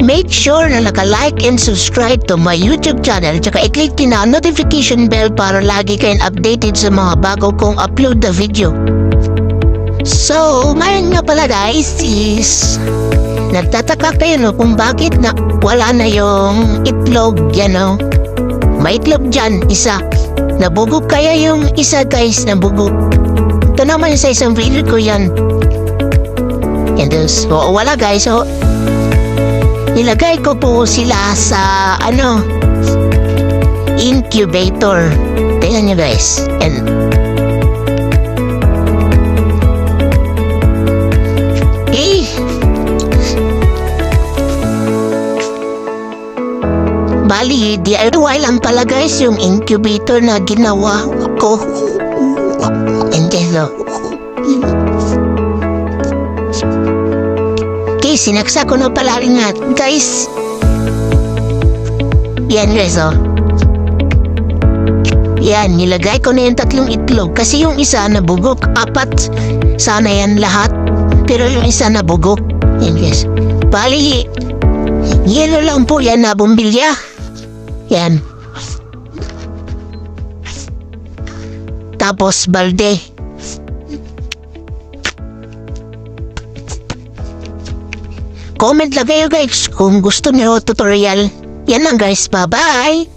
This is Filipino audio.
Make sure na naka-like and subscribe to my YouTube channel tsaka i-click din ang notification bell para lagi kayong updated sa mga bago kong upload na video. So, ngayon nga pala guys is nagtataka kayo no kung bakit na wala na yung itlog yan no. May itlog dyan, isa. Nabugok kaya yung isa guys, nabugok. Ito naman sa isang video ko yan. And so, wala guys, so nilagay ko po sila sa incubator. Tingnan nyo guys. And bali, DIY lang pala guys yung incubator na ginawa ko. And then, okay, sinaksak ko na pala rin nga. Guys, yan guys, oh. Yan, nilagay ko na yung 3 itlog. Kasi yung isa nabugok. 4, sana yan lahat. Pero yung isa nabugok. Yan guys. Bali, yelo lang po yan na bumbilya. Yan. Tapos balde. Comment lang kayo guys kung gusto niyo tutorial. Yan lang guys, bye bye!